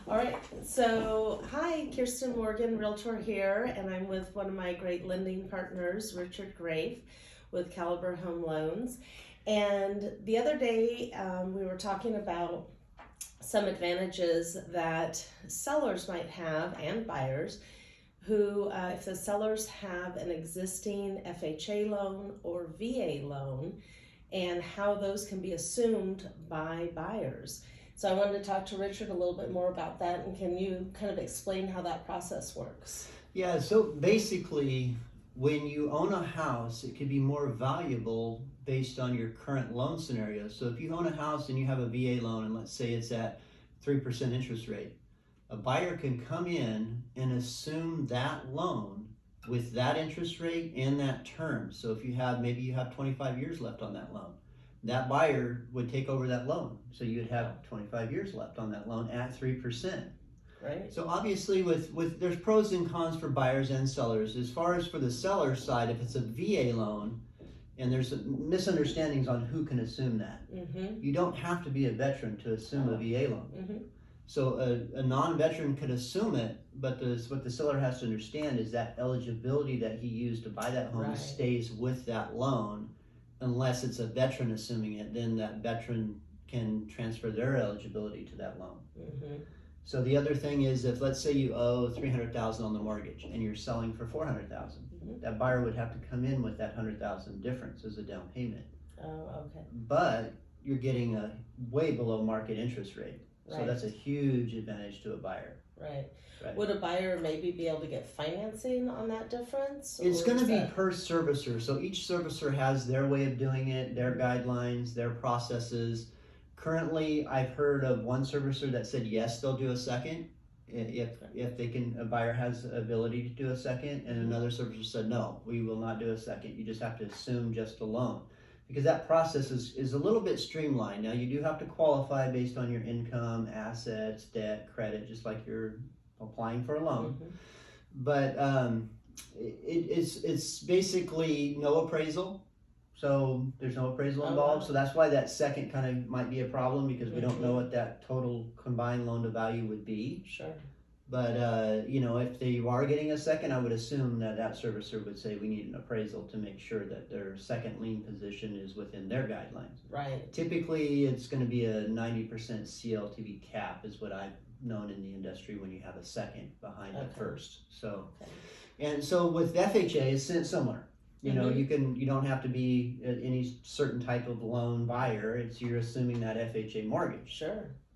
All right, so hi, Kiersten Realtor here, and I'm with one of my great lending partners, Richard Graeff, with Caliber Home Loans. And the other day, we were talking about some advantages that sellers might have and buyers who, if the sellers have an existing FHA loan or VA loan, and how those can be assumed by buyers. So I wanted to talk to Richard a little bit more about that, and can you kind of explain how that process works? Yeah, so basically, when you own a house, it could be more valuable based on your current loan scenario. So if you own a house and you have a VA loan, and let's say it's at 3% interest rate, a buyer can come in and assume that loan with that interest rate and that term. So if maybe you have 25 years left on that loan, that buyer would take over that loan. So you'd have 25 years left on that loan at 3%. Right. So obviously there's pros and cons for buyers and sellers. As far as for the seller side, if it's a VA loan, and there's misunderstandings on who can assume that. Mm-hmm. You don't have to be a veteran to assume a VA loan. Mm-hmm. So a non-veteran could assume it, but what the seller has to understand is that eligibility that he used to buy that home stays with that loan. Unless it's a veteran assuming it, then that veteran can transfer their eligibility to that loan. Mm-hmm. So the other thing is, if let's say you owe $300,000 on the mortgage and you're selling for $400,000, that buyer would have to come in with that $100,000 difference as a down payment. Oh, okay. But you're getting a way below market interest rate, so that's a huge advantage to a buyer. Right. Would a buyer maybe be able to get financing on that difference? It's going to be per servicer. So each servicer has their way of doing it, their guidelines, their processes. Currently, I've heard of one servicer that said yes, they'll do a second if they can. A buyer has the ability to do a second, and another servicer said no, we will not do a second. You just have to assume just a loan, because that process is a little bit streamlined. Now you do have to qualify based on your income, assets, debt, credit, just like you're applying for a loan. Mm-hmm. But it's basically no appraisal. So there's no appraisal involved. So that's why that second kind of might be a problem, because we don't know what that total combined loan to value would be. Sure. But if they are getting a second, I would assume that servicer would say we need an appraisal to make sure that their second lien position is within their guidelines. Right. Typically, it's going to be a 90% CLTV cap is what I've known in the industry when you have a second behind the first. So, and so with FHA, it's similar. You know, you don't have to be any certain type of loan buyer. You're assuming that FHA mortgage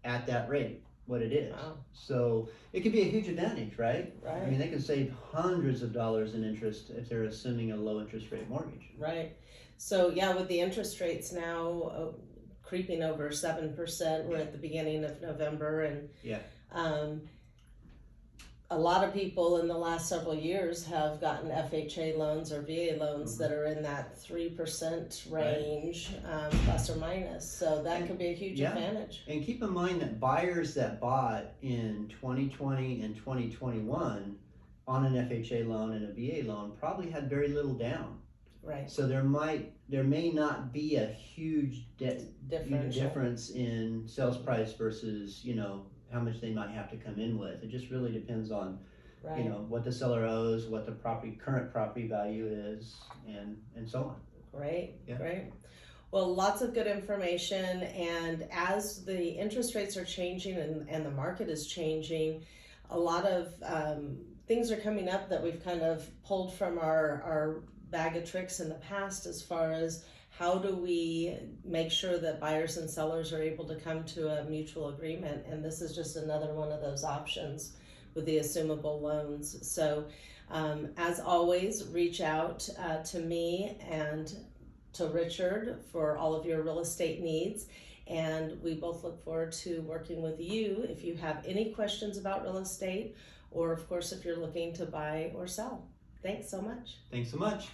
at that rate, what it is. Wow. So it could be a huge advantage, right? Right. I mean, they can save hundreds of dollars in interest if they're assuming a low interest rate mortgage. Right. So yeah, with the interest rates now creeping over 7%, we're at the beginning of November, and a lot of people in the last several years have gotten FHA loans or VA loans that are in that 3% range, plus or minus. So that could be a huge advantage. And keep in mind that buyers that bought in 2020 and 2021 on an FHA loan and a VA loan probably had very little down. Right. So there may not be a huge difference in sales price versus, how much they might have to come in with. It just really depends on, what the seller owes, what the current property value is, and so on. Great, great. Well, lots of good information, and as the interest rates are changing and the market is changing, a lot of things are coming up that we've kind of pulled from our bag of tricks in the past, as far as how do we make sure that buyers and sellers are able to come to a mutual agreement? And this is just another one of those options with the assumable loans. So as always, reach out to me and to Richard for all of your real estate needs. And we both look forward to working with you if you have any questions about real estate, or of course, if you're looking to buy or sell. Thanks so much. Thanks so much.